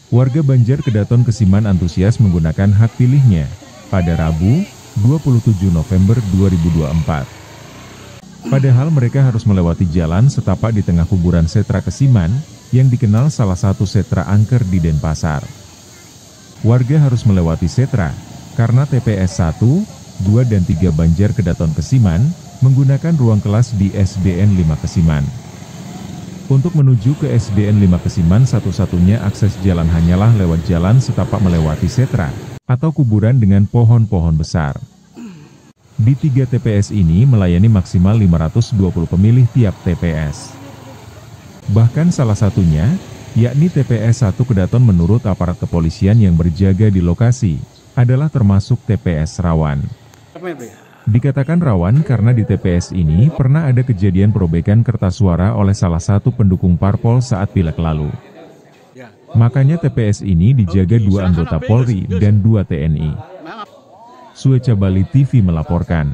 Warga Banjar Kedaton Kesiman antusias menggunakan hak pilihnya pada Rabu, 27 November 2024. Padahal mereka harus melewati jalan setapak di tengah kuburan Setra Kesiman, yang dikenal salah satu setra angker di Denpasar. Warga harus melewati setra, karena TPS 1, 2 dan 3 Banjar Kedaton Kesiman, menggunakan ruang kelas di SDN 5 Kesiman. Untuk menuju ke SDN 5 Kesiman satu-satunya akses jalan hanyalah lewat jalan setapak melewati setra, atau kuburan dengan pohon-pohon besar. Di 3 TPS ini melayani maksimal 520 pemilih tiap TPS. Bahkan salah satunya, yakni TPS 1 Kedaton menurut aparat kepolisian yang berjaga di lokasi, adalah termasuk TPS rawan. Dikatakan rawan karena di TPS ini pernah ada kejadian perobekan kertas suara oleh salah satu pendukung parpol saat pileg lalu. Makanya TPS ini dijaga 2 anggota Polri dan 2 TNI. Sueca Bali TV melaporkan.